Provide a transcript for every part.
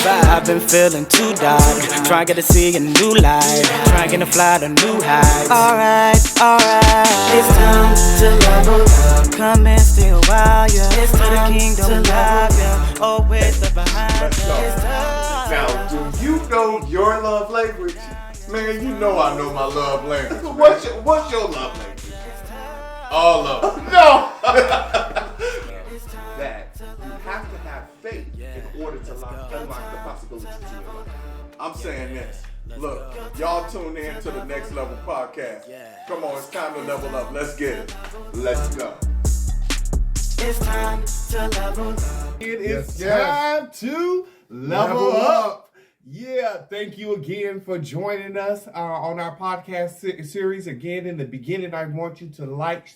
I've been feeling too dark, trying to see a new light, trying to fly to new heights. Alright, it's time to level up. Come and stay a while, yeah. It's to the kingdom live, yeah. Always the behind, yeah. Now, do you know your love language? Man, you know I know my love language. What's your love language? All of them. No! That you have to have faith in order to unlock the possibilities in your life. I'm saying this. Look, y'all tune in to the Next Level Podcast. Come on, it's time to level up. Let's get it. Let's go. It's time to level up. It is time to level up. Yeah, thank you again for joining us on our podcast series. Again, in the beginning, I want you to like,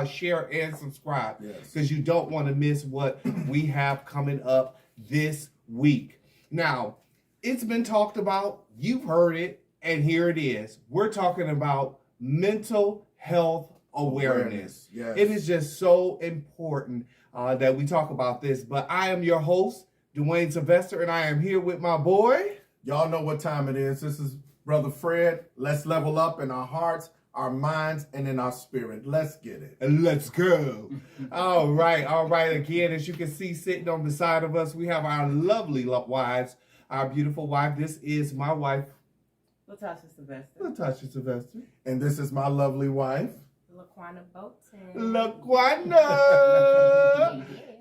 share, and subscribe because you don't want to miss what we have coming up this week. Now, it's been talked about, you've heard it, and here it is. We're talking about mental health awareness. Yes. It is just so important that we talk about this, but I am your host, Dwayne Sylvester, and I am here with my boy. Y'all know what time it is. This is Brother Fred. Let's level up in our hearts, our minds, and in our spirit. Let's get it. And let's go. All right. Again, as you can see sitting on the side of us, we have our lovely wives, our beautiful wife. This is my wife, Latasha Sylvester. And this is my lovely wife, Laquana Bolton. Laquana.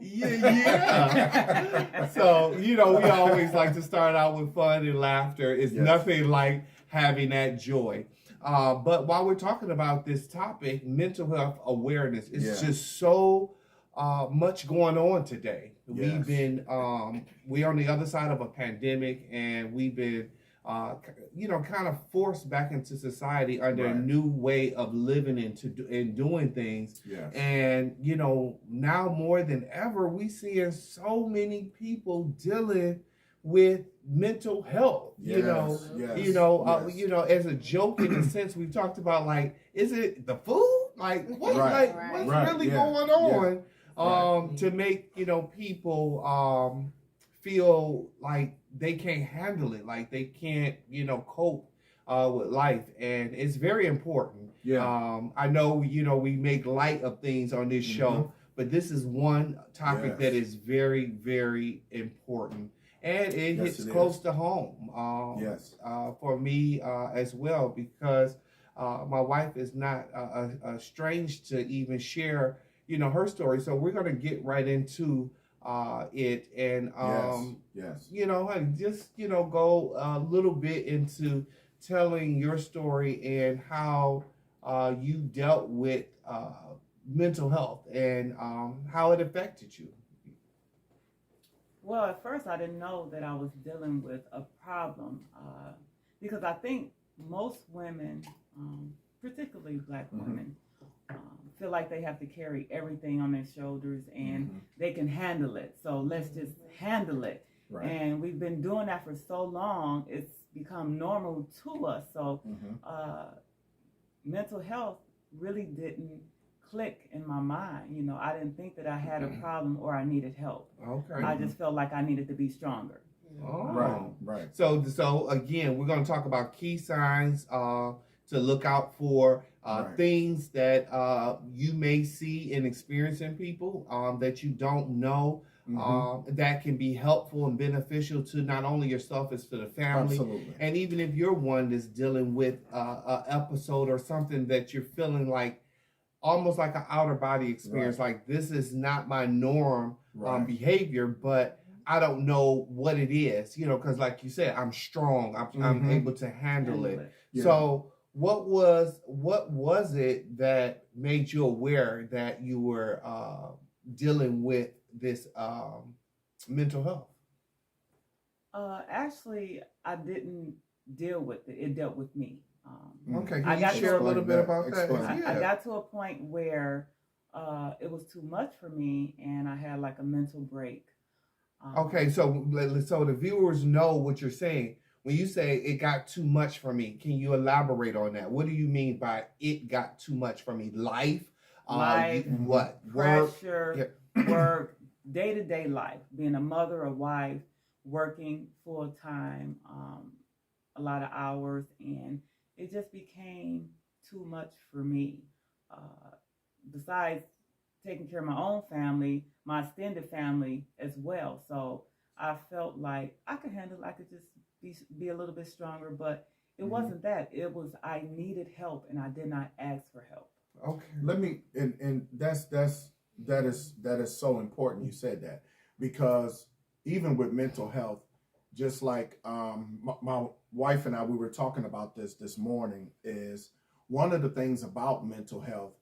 Yeah. So, we always like to start out with fun and laughter. It's nothing like having that joy. But while we're talking about this topic, mental health awareness, it's just so much going on today. We've been, we're on the other side of a pandemic, and we've been kind of forced back into society under a new way of living and doing things. Yes. And, now more than ever, we seeing so many people dealing with mental health, as a joke in a sense, we've talked about, like, is it the food? Like, what, what's really going on to make, people feel like they can't handle it, like they can't, cope with life, and it's very important. I know, we make light of things on this show, but this is one topic that is very, very important, and it hits close to home. For me as well, because my wife is not strange to even share, her story. So we're gonna get right into it, and honey, just go a little bit into telling your story and how you dealt with mental health and how it affected you. Well, at first I didn't know that I was dealing with a problem because I think most women, particularly Black women, feel like they have to carry everything on their shoulders and they can handle it. So let's just handle it. Right. And we've been doing that for so long, it's become normal to us. So mental health really didn't click in my mind. I didn't think that I had a problem or I needed help. Okay. I just felt like I needed to be stronger. Oh. Right. So again, we're going to talk about key signs to look out for, things that you may see and experience in people that you don't know, that can be helpful and beneficial to not only yourself as to the family. Absolutely. And even if you're one that's dealing with an episode or something that you're feeling like almost like an outer body experience, like this is not my norm behavior, but I don't know what it is, because like you said, I'm strong, I'm able to handle it. Yeah. So what was it that made you aware that you were dealing with this mental health? Actually, I didn't deal with it. It dealt with me. Okay, can you share a little bit about that? I got to a point where it was too much for me, and I had like a mental break. Okay, so the viewers know what you're saying. When you say it got too much for me, can you elaborate on that? What do you mean by it got too much for me? Life, what? Pressure, work, day-to-day life, being a mother, a wife, working full time, a lot of hours, and it just became too much for me. Besides taking care of my own family, my extended family as well. So I felt like I could handle it. I could just be a little bit stronger, but it wasn't that. It was I needed help and I did not ask for help. Okay. Let me and that is so important you said that, because even with mental health, just like my wife and I, we were talking about this morning, is one of the things about mental health,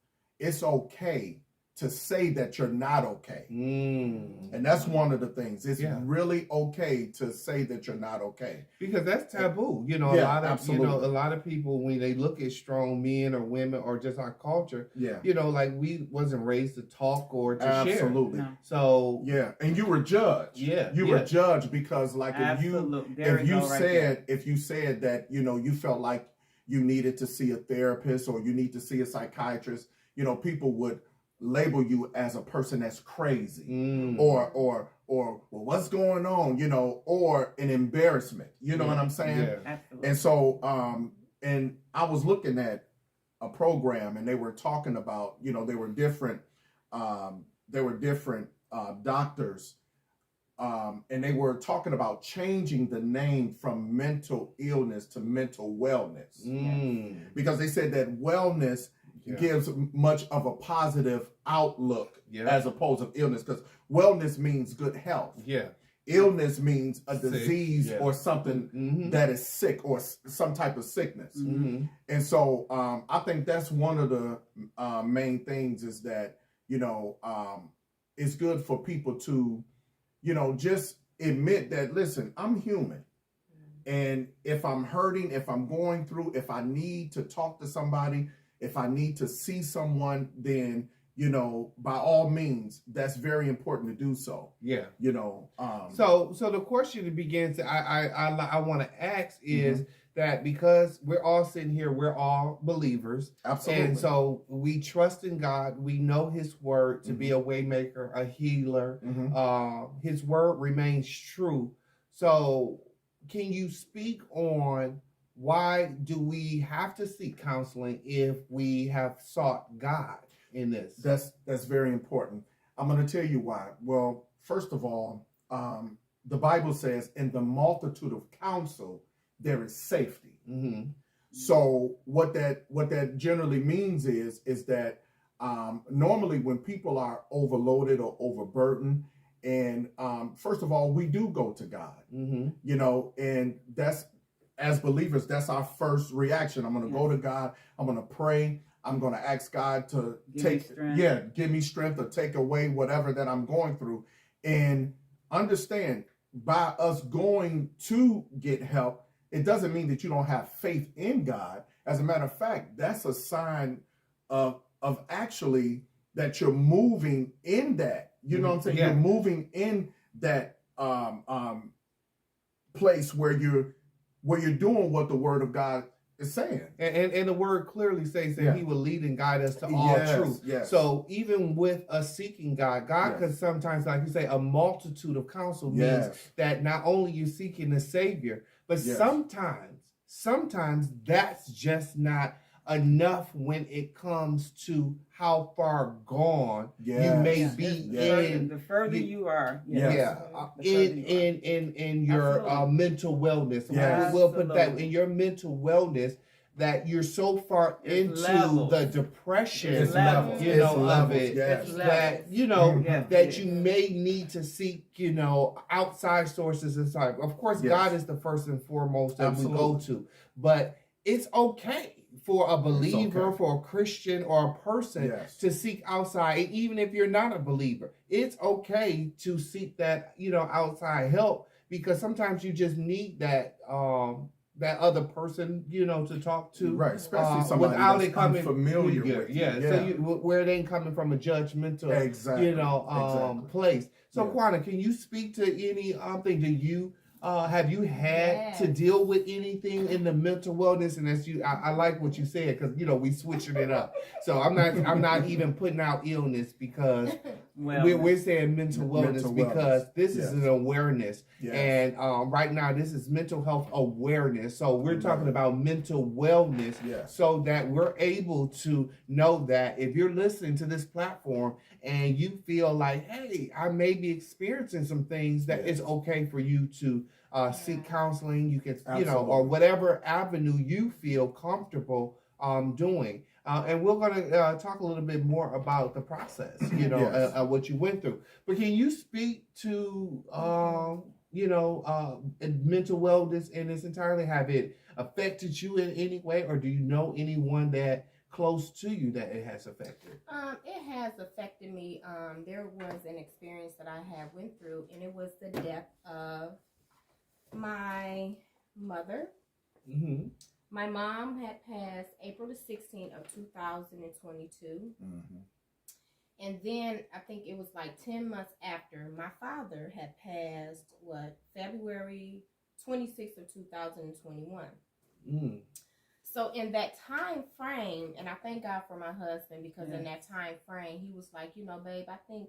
it's okay to say that you're not okay. And that's one of the things. It's really okay to say that you're not okay. Because that's taboo. You know, a lot of people, when they look at strong men or women or just our culture, you know, like we wasn't raised to talk or to share. Absolutely. No. So and you were judged. You were judged because, like, if you said that, you know, you felt like you needed to see a therapist or you need to see a psychiatrist, you know, people would label you as a person that's crazy or well, what's going on, you know, or an embarrassment, you know what I'm saying? Absolutely. And so and I was looking at a program and they were talking about, you know, there were different doctors and they were talking about changing the name from mental illness to mental wellness, because they said that wellness gives much of a positive outlook as opposed to illness, because wellness means good health. Illness means a disease or something that is sick or some type of sickness. And so I think that's one of the main things, is that, you know, it's good for people to, you know, just admit that, listen, I'm human. And if I'm hurting, if I'm going through, if I need to talk to somebody, if I need to see someone, then, you know, by all means, that's very important to do so. You know. So the question begins. I want to ask is that, because we're all sitting here, we're all believers. Absolutely. And so we trust in God. We know His word to be a way maker, a healer. His word remains true. So can you speak on why do we have to seek counseling if we have sought God in this? That's very important. I'm going to tell you why. Well, first of all, the Bible says, in the multitude of counsel, there is safety. So what that generally means is that normally when people are overloaded or overburdened, and first of all, we do go to God, you know, and that's, as believers, that's our first reaction. I'm going to go to God. I'm going to pray. I'm going to ask God to give me strength or take away whatever that I'm going through. And understand, by us going to get help, it doesn't mean that you don't have faith in God. As a matter of fact, that's a sign of actually that you're moving in that. You know what I'm saying? You're moving in that place where you're doing what the Word of God is saying. And the word clearly says that He will lead and guide us to all truth. So even with us seeking God, could sometimes, like you say, a multitude of counsel means that not only you're seeking the Savior, but sometimes that's just not enough when it comes to how far gone you may be in. The further you are, in your mental wellness. We'll put that in your mental wellness, that you're so far into the depression, that you know that you may need to seek, you know, outside sources inside. Of course, God is the first and foremost that we go to, but it's okay for a believer, for a Christian or a person to seek outside. And even if you're not a believer, it's okay to seek that, you know, outside help, because sometimes you just need that that other person, you know, to talk to, especially somebody without that's it coming familiar with so where it ain't coming from a judgmental you know place. So Quana, can you speak to any thing? Do you Have you had to deal with anything in the mental wellness? And that's you. I like what you said because we switching it up. So I'm not even putting out illness because we're saying mental wellness because this is an awareness. Yes. And right now this is mental health awareness. So we're talking about mental wellness so that we're able to know that if you're listening to this platform and you feel like, hey, I may be experiencing some things that it's okay for you to seek counseling. You can, or whatever avenue you feel comfortable doing. And we're going to talk a little bit more about the process, what you went through. But can you speak to, mental wellness in its entirety? Have it affected you in any way, or do you know anyone that close to you that it has affected? It has affected me. There was an experience that I had went through, and it was the death of my mother. Mm-hmm. My mom had passed April the 16th of 2022. Mm-hmm. And then I think it was like 10 months after, my father had passed, February 26th of 2021. Mm. So in that time frame, and I thank God for my husband because in that time frame, he was like, babe, I think,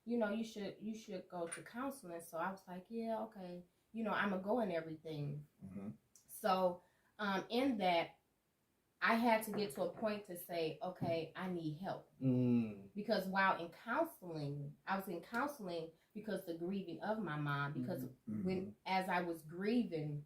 you should go to counseling. So I was like, yeah, okay. I'm going to go and everything. Mm-hmm. So in that, I had to get to a point to say, okay, I need help. Mm. Because while in counseling, I was in counseling because the grieving of my mom, because as I was grieving,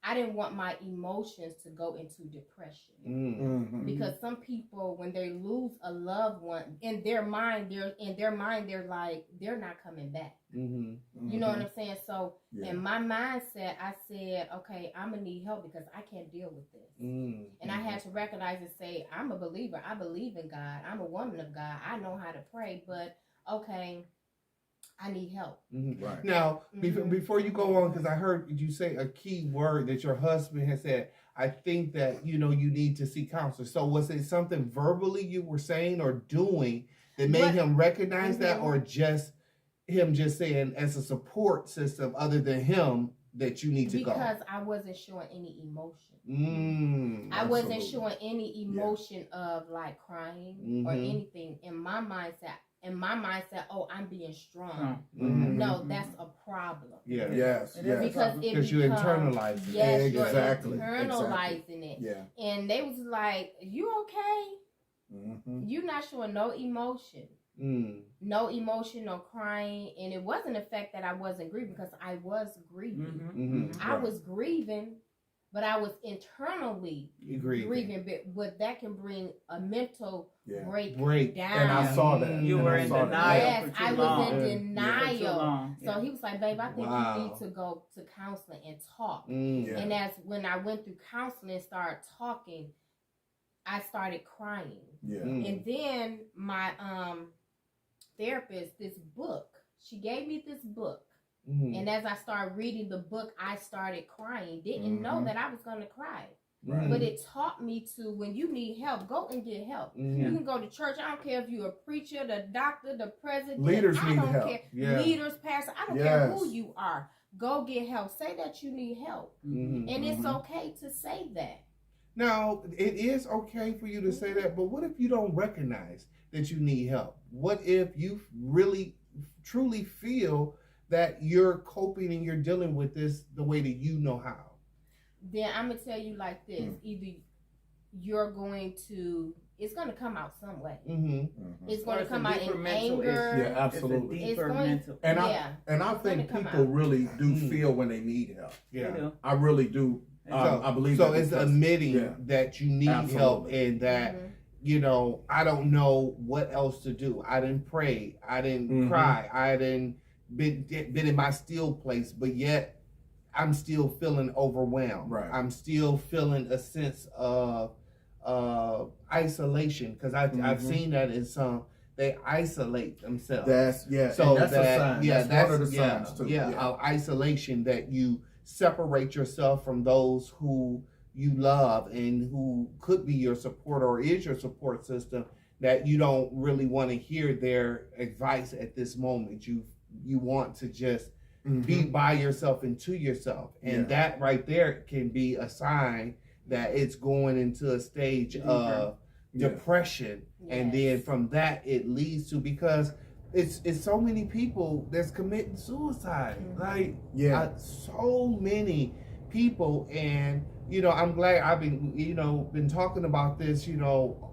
I didn't want my emotions to go into depression. Mm-hmm. Because some people, when they lose a loved one, in their mind, they're like, they're not coming back. Mm-hmm. You know what I'm saying? So in my mindset, I said, okay, I'm going to need help because I can't deal with this. Mm-hmm. And I had to recognize and say, I'm a believer. I believe in God. I'm a woman of God. I know how to pray, but okay, I need help. Mm-hmm. Right. Now, before you go on, because I heard you say a key word that your husband has said, I think that, you need to seek counselors. So was it something verbally you were saying or doing that made him recognize that, or just him just saying as a support system other than him that you need to go? Because I wasn't showing any emotion. I wasn't showing any emotion of like crying or anything in my mindset. Oh, I'm being strong. Mm-hmm. No, that's a problem. Yeah. Yes. Because you internalize it. Yes, exactly. You're internalizing it. Yeah. And they was like, "You okay? Mm-hmm. You're not showing no emotion. No emotion, no crying." And it wasn't the fact that I wasn't grieving, because I was grieving. Mm-hmm. I was grieving, but I was internally grieving. But that can bring a mental breakdown. And I saw that. You were in denial. Yes, I was in denial. So he was like, babe, I think you need to go to counseling and talk. And as when I went through counseling and started talking, I started crying. Yeah. And then my therapist, this book, she gave me this book. And as I started reading the book, I started crying. Didn't know that I was going to cry. Right. But it taught me to, when you need help, go and get help. You can go to church. I don't care if you're a preacher, the doctor, the president. Leaders need help. Care. Yeah. Leaders, pastor. I don't care who you are. Go get help. Say that you need help. And it's okay to say that. Now, it is okay for you to say that, but what if you don't recognize that you need help? What if you really, truly feel that you're coping and you're dealing with this the way that you know how? Then I'm going to tell you like this. Either you're going to, it's going to come out some way. It's going to come out in anger. Yeah, absolutely. It's mental. And I think people really do feel when they need help. Yeah, I really do. I believe so. It's admitting that you need help, and that I don't know what else to do. I didn't pray. I didn't cry. I didn't been in my still place, but yet I'm still feeling overwhelmed. Right. I'm still feeling a sense of isolation, because I've seen that in some. They isolate themselves. That's a sign. Yeah, that's one of the signs too. Isolation, that you separate yourself from those who you love and who could be your support or is your support system, that you don't really want to hear their advice at this moment. You want to just be by yourself and to yourself. And that right there can be a sign that it's going into a stage of depression. And then from that, it leads to, because it's so many people that's committing suicide. Like, so many people. And, you know, I'm glad I've been talking about this, you know,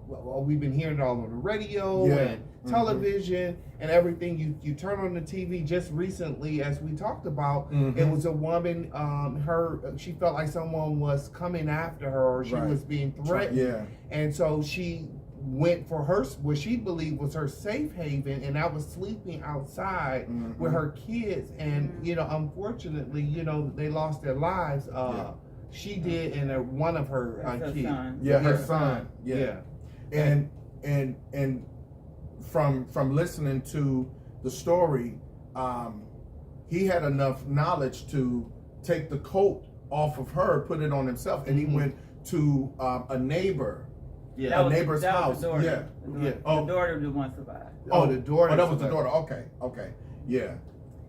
we've been hearing it all on the radio and television and everything. You turn on the TV just recently, as we talked about, it was a woman, she felt like someone was coming after her, or she was being threatened. And so she went for what she believed was her safe haven, and I was sleeping outside with her kids. And, you know, unfortunately, you know, they lost their lives. She did, and one of her kids. Her son. And from listening to the story, he had enough knowledge to take the coat off of her, put it on himself, and he went to a neighbor's house. The daughter. The daughter the one survived. The daughter. Oh, that was the daughter. Okay. Yeah.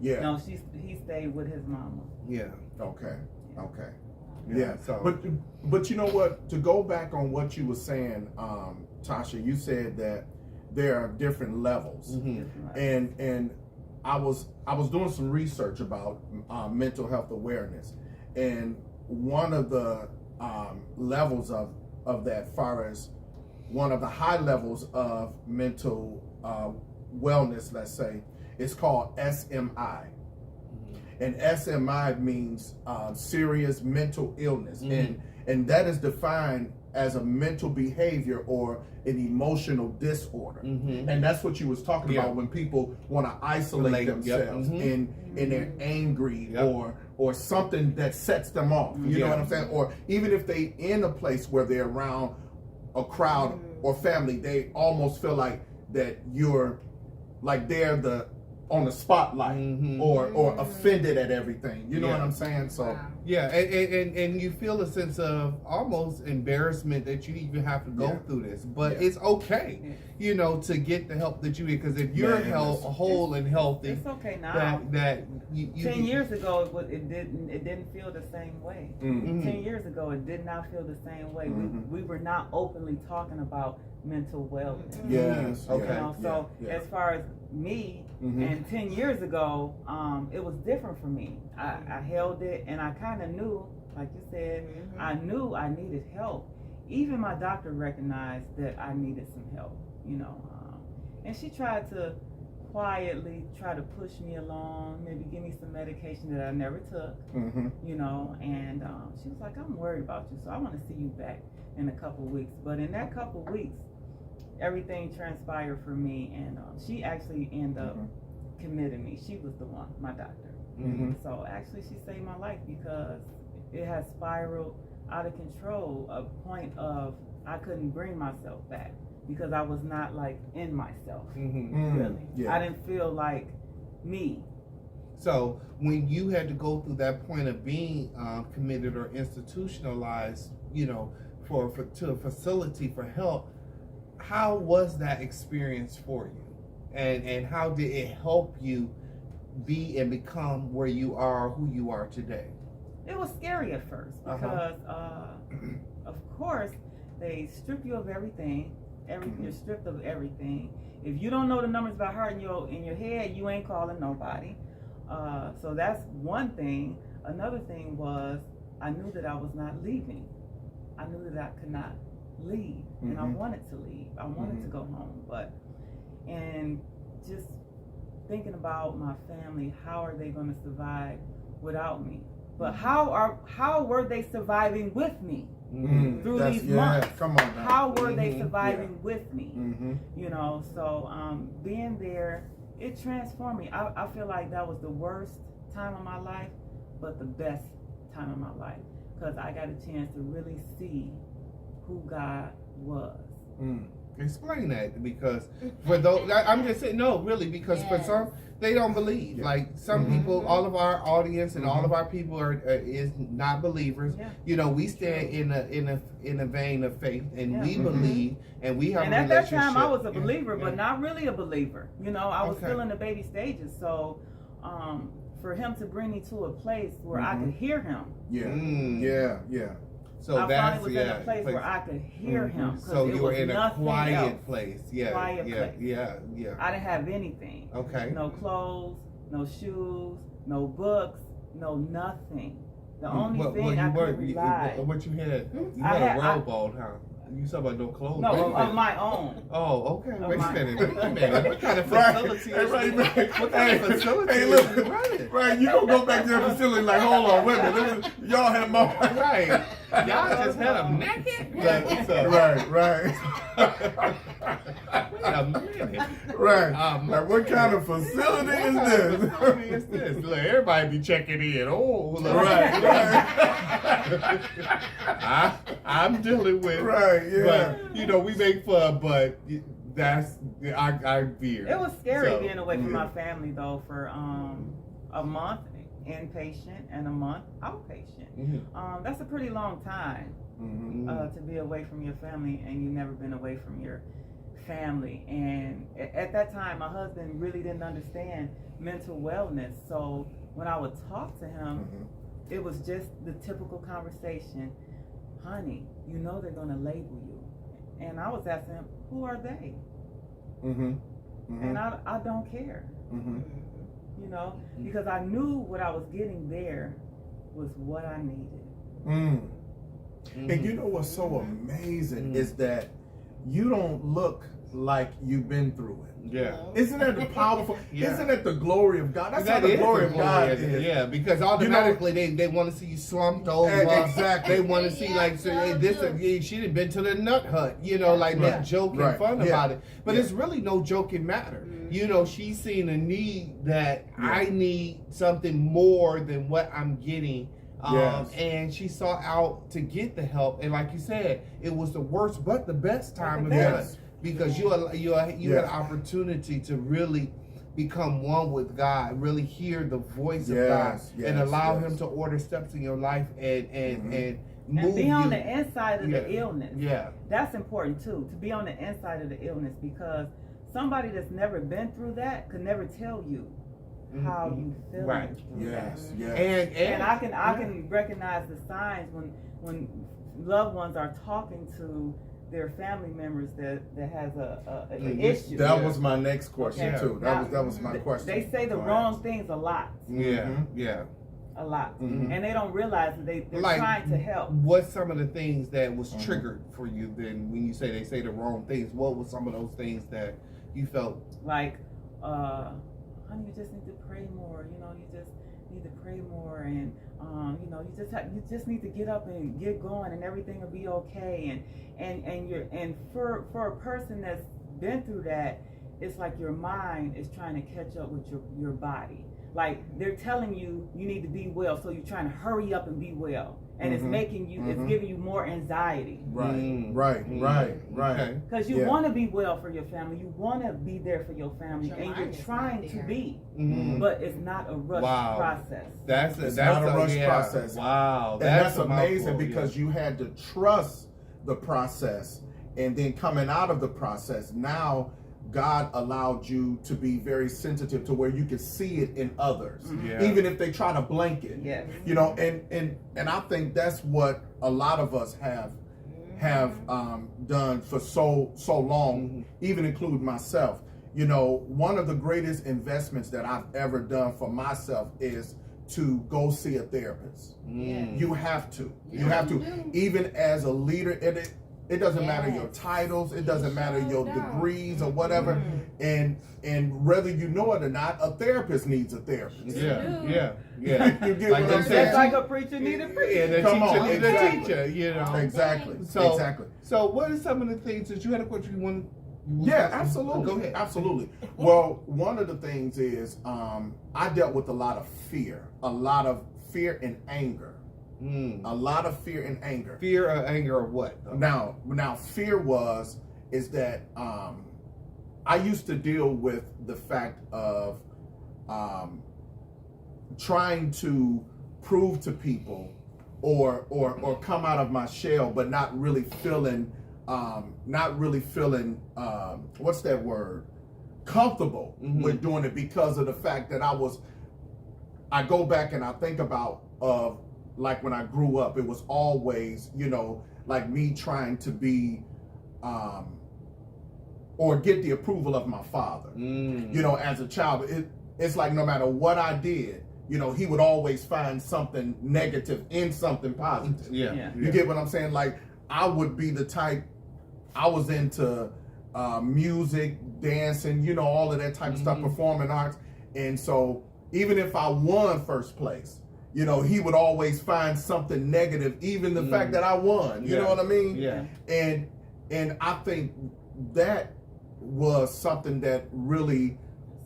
No, he stayed with his mama. Okay. So, but you know what? To go back on what you were saying, Tasha, you said that there are different levels, and I was doing some research about mental health awareness, and one of the levels of that, far as one of the high levels of mental wellness, let's say, is called SMI. And SMI means serious mental illness, and that is defined as a mental behavior or an emotional disorder. And that's what you was talking about when people want to isolate themselves and they're angry or something that sets them off. You know what I'm saying? Or even if they in a place where they're around a crowd or family, they almost feel like that you're like they're on the spotlight or offended at everything. You know what I'm saying? So and you feel a sense of almost embarrassment that you even have to go through this, but it's okay, you know, to get the help that you need, because if you're whole and healthy, it's okay now. That you 10 years ago it didn't feel the same way. 10 years ago it did not feel the same way. We were not openly talking about mental wellness. As far as me, and 10 years ago, it was different for me. I held it, and I kind of knew, like you said, I knew I needed help. Even my doctor recognized that I needed some help, you know. And she tried to quietly try to push me along, maybe give me some medication that I never took, you know. And she was like, I'm worried about you, so I want to see you back in a couple weeks. But in that couple weeks, everything transpired for me, and she actually ended up committing me. She was the one, my doctor. So actually she saved my life, because it had spiraled out of control, a point of I couldn't bring myself back, because I was not like in myself, really. I didn't feel like me. So when you had to go through that point of being committed or institutionalized, you know, to a facility for help, how was that experience for you? And how did it help you be and become where you are, who you are today? It was scary at first, because of course they strip you of everything. You're stripped of everything. If you don't know the numbers by heart in your head, you ain't calling nobody. So that's one thing. Another thing was, I knew that I was not leaving. I knew that I could not leave, and I wanted to leave. I wanted to go home, and just thinking about my family, how are they going to survive without me? But how were they surviving with me through these months? Come on now. How were they surviving with me? You know, so being there, it transformed me. I feel like that was the worst time of my life, but the best time of my life, because I got a chance to really see who God was. Explain that, because for those, I'm just saying, no, really, because for some, they don't believe. Like some people, all of our audience and all of our people is not believers. You know, we stand in a vein of faith, and we believe, and we have. And at that time, I was a believer, but not really a believer. You know, I was still in the baby stages. So, for him to bring me to a place where I could hear him. Yeah. So I that's finally was in a place where I could hear him. 'Cause So it you were was in a nothing quiet else. place. Quiet place. Yeah. I didn't have anything. Okay. No clothes, no shoes, no books, no nothing. The only thing I could rely. What you had? You I had a had- rowboat, huh? You talking about no clothes? No, Wait a of minute. my own. Oh, okay. Wait a my- minute. What kind of Right. facility Hey, is right, this? right. What kind of Hey, facility hey, is look. this running? Right, you gonna go back to the facility like, hold on, wait a minute, y'all had my Right. Y'all just had them naked? right. Wait a minute. Right. Like, what kind of facility is What this? facility is this? Look, everybody be checking in. Oh, look. Right. I'm dealing with. Right, yeah. But, we make fun, but that's, I veer. It was scary So, being away from my family though for a month inpatient and a month outpatient. That's a pretty long time to be away from your family, and you've never been away from your family. And at that time, my husband really didn't understand mental wellness. So when I would talk to him, it was just the typical conversation. Honey, you know they're going to label you. And I was asking him, who are they? And I don't care. You know, because I knew what I was getting there was what I needed. And you know what's so amazing is that you don't look like you've been through it. Yeah. Isn't that the powerful? Yeah. Isn't that the glory of God? That's That how the is glory the of God glory, is. yeah, because automatically they want to see you slumped over. Exactly. They want to see like so, hey, this. She done been to the nut hut, like that joking fun about it. But it's really no joking matter. She's seeing a need that I need something more than what I'm getting. And she sought out to get the help, and like you said, it was the worst but the best time of Yes. it. Because you had an opportunity to really become one with God, really hear the voice of God, and allow Him to order steps in your life and move And be on you. the inside of the illness. Yeah. That's important too, to be on the inside of the illness, because somebody that's never been through that could never tell you how you feel. Right. Yes. And I can recognize the signs when loved ones are talking to their family members that has an issue. That was my next question too. Now, That was my question. They say the wrong things a lot. A lot. And they don't realize that they're Like, trying to help. What's some of the things that was triggered for you then when you say they say the wrong things? What were some of those things that you felt? Like, honey, you just need to pray more. You just need to pray more, and you just need to get up and get going, and everything will be okay. And for a person that's been through that, it's like your mind is trying to catch up with your body. Like they're telling you need to be well, so you're trying to hurry up and be well, and it's making you, it's giving you more anxiety. Right. Okay. Because you want to be well for your family, you want to be there for your family, Your and mind you're is trying not to there. be, Mhm. but it's not a rush process. It's not a rush process. Wow, And that's a amazing mouthful, because you had to trust the process, and then coming out of the process, now God allowed you to be very sensitive to where you can see it in others, even if they try to blank it. Yes. And I think that's what a lot of us have done for so long, even including myself. One of the greatest investments that I've ever done for myself is to go see a therapist. You have to. You have to. Even as a leader, it doesn't matter your titles, it doesn't matter your degrees or whatever. And whether you know it or not, a therapist needs a therapist. Yeah. You get Like what they I'm said, saying? Just like a preacher need a preacher. And a Come teacher on, needs a exactly. teacher, Exactly. So, So what are some of the things that you had a question you want? Yeah, absolutely. Go ahead. Absolutely. Well, one of the things is I dealt with a lot of fear and anger. A lot of fear and anger. Fear or anger or what? Now fear is that I used to deal with the fact of trying to prove to people or come out of my shell, but not really feeling what's that word? Comfortable with doing it because of the fact that I was I go back and I think about like when I grew up, it was always, you know, like me trying to be or get the approval of my father. You know, as a child, it's like no matter what I did, you know, he would always find something negative in something positive. You get what I'm saying? Like, I would be the type, I was into music, dancing, you know, all of that type of stuff, performing arts. And so even if I won first place, you know, he would always find something negative, even the fact that I won. You know what I mean? And I think that was something that really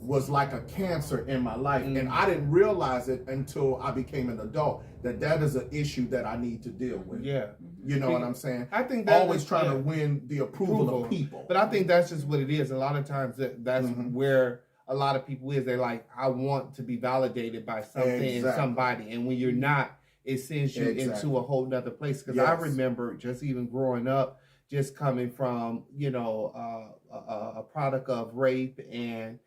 was like a cancer in my life. And I didn't realize it until I became an adult, that is an issue that I need to deal with. You know what I'm saying? I think that always trying to win the approval of people. But I think that's just what it is. A lot of times that's where a lot of people is. They're like, I want to be validated by something and somebody. And when you're not, it sends you into a whole nother place. Because I remember just even growing up, just coming from, you know, a product of rape and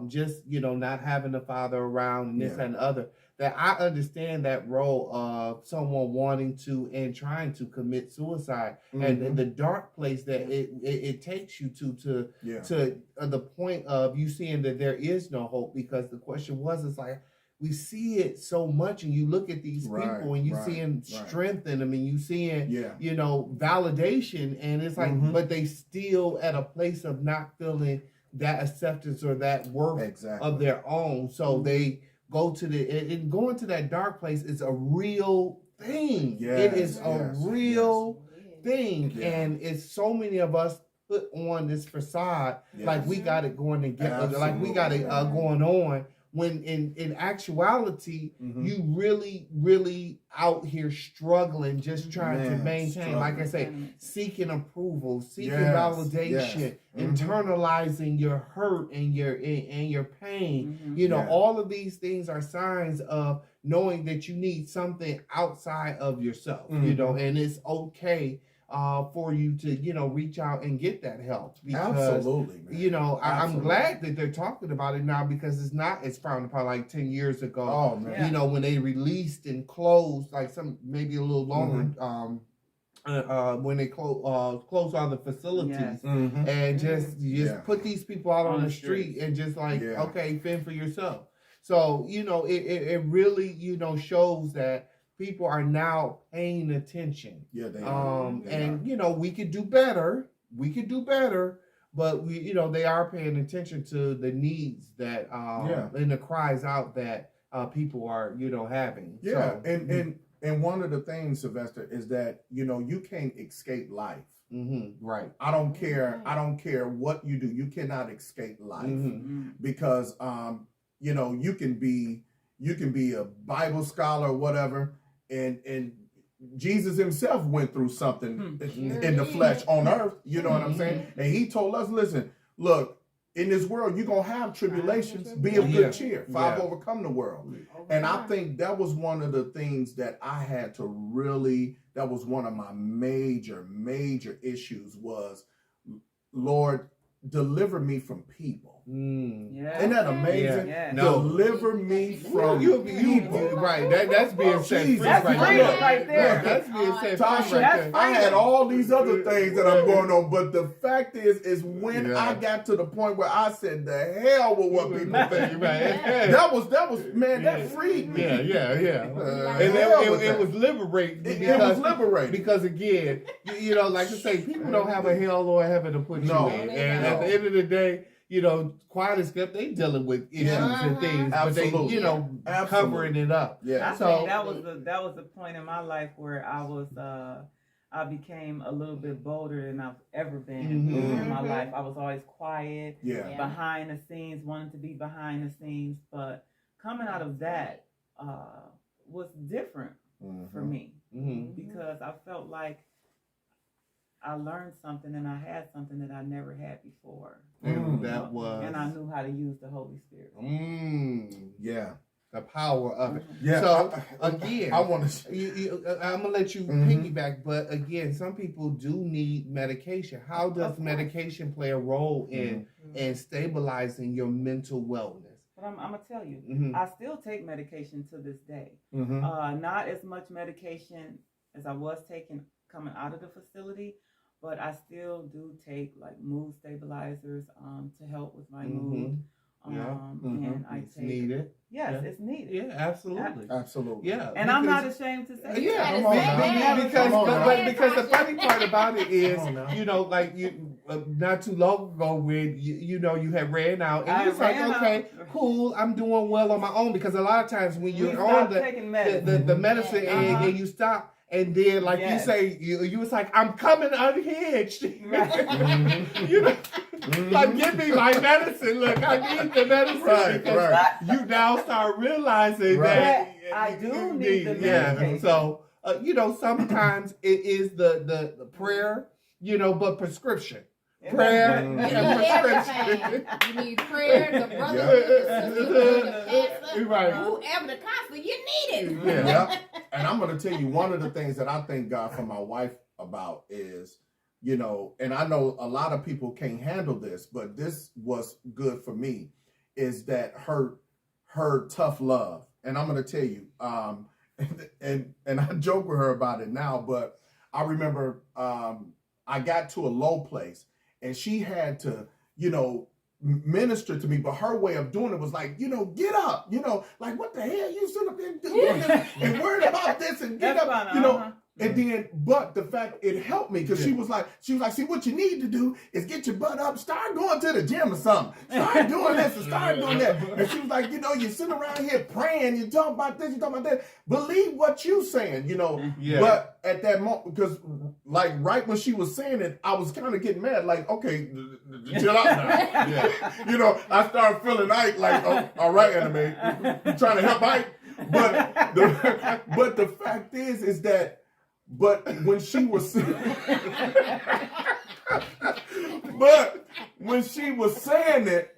just, you know, not having a father around and this and the other, that I understand that role of someone wanting to and trying to commit suicide and the dark place that it takes you to the point of you seeing that there is no hope, because the question was, it's like, we see it so much, and you look at these people and you seeing strength in them, and you seeing, you know, validation, and it's like, but they still at a place of not feeling that acceptance or that worth of their own. So they go to and going to that dark place is a real thing. It is a real thing. And it's so many of us put on this facade like we got it going together, like we got it going on, when in actuality, you really out here struggling, just trying to maintain, like I say, seeking approval, seeking validation, internalizing your hurt and your pain. You know, all of these things are signs of knowing that you need something outside of yourself, you know, and it's okay for you to, you know, reach out and get that help. Because, Absolutely, man. You know, I'm glad that they're talking about it now, because it's not as frowned upon like 10 years ago. Oh, man. You know, when they released and closed, like some maybe a little longer, when they closed all the facilities and just put these people out on the street and just like, okay, fend for yourself. So, you know, it really, you know, shows that people are now paying attention. They are. And you know, we could do better. But we, you know, they are paying attention to the needs that and the cries out that people are, you know, having. So, and one of the things, Sylvester, is that, you know, you can't escape life. Right. I don't care what you do. You cannot escape life because you know, you can be a Bible scholar or whatever, and Jesus himself went through something in the flesh on earth, you know what I'm saying? And he told us, listen, look, in this world, you're going to have tribulations. Be of good cheer. I've overcome the world. And I think that was one of the things that I had to really, that was one of my major issues was, Lord, deliver me from people. Isn't that amazing? Deliver me from people. Right. That's being set free. That's right there. That's being set free. Tasha, I had all these other things that I'm going on, but the fact is when I got to the point where I said, the hell with what people think. That was man, that freed me. And it was liberating. It was liberating. Because again, you know, like I say, people don't have a hell or a heaven to put you in. And at the end of the day, you know, quiet as kept, they dealing with issues and things, but they, you know, covering it up. I think that was the point in my life where I became a little bit bolder than I've ever been in my life. I was always quiet, behind the scenes, wanting to be behind the scenes, but coming out of that was different for me because I felt like I learned something and I had something that I never had before. And that was, and I knew how to use the Holy Spirit. The power of it. So again, I'm gonna let you piggyback, but again, some people do need medication. How does medication play a role in stabilizing your mental wellness? But I'm gonna tell you, Mm-hmm. I still take medication to this day. Mm-hmm. Not as much medication as I was taking coming out of the facility, but I still do take like mood stabilizers to help with my mood. And I It's take needed. yes, it's needed. Yeah, absolutely. Absolutely. Yeah, And I'm not ashamed to say Yeah, Come on now. because the funny part about it is, Come on now. you know, like you not too long ago when you had ran out and I you was like, ran okay, out. cool, I'm doing well on my own, because a lot of times when we you're on stopped the taking medicine. the medicine and you stop. And then, like Yes. you say, you was like, I'm coming unhinged. Right. You know, like, give me my medicine. Look, I need the medicine. Right, because right. you now start realizing Right. that I do need the yeah. medication. So, you know, sometimes it is the prayer, you know, but prescription. Prayer Mhm. You and need prescription. everything. You need prayer, the brotherhood, the sisterhood, the pastor, Right. whoever the counselor, you need it. Yeah. Yep. And I'm going to tell you, one of the things that I thank God for my wife about is, you know, and I know a lot of people can't handle this, but this was good for me, is that her tough love. And I'm going to tell you, and I joke with her about it now, but I remember I got to a low place and she had to, you know, minister to me, but her way of doing it was like, you know, get up, you know, like, what the hell you sit up there doing this and worried about this and get That's up, fine, you know. And then, but the fact it helped me because she was like, see, what you need to do is get your butt up, start going to the gym or something, start doing this and start doing that. And she was like, you know, you sit around here praying, you talk about this, you talk about that. Believe what you saying, you know. Yeah. But at that moment, because like right when she was saying it, I was kind of getting mad, like, okay, chill out now. Yeah. You know, I started feeling Ike like, oh, all right, Anime, you trying to help Ike. But the fact is that. But when she was, but when she was saying it,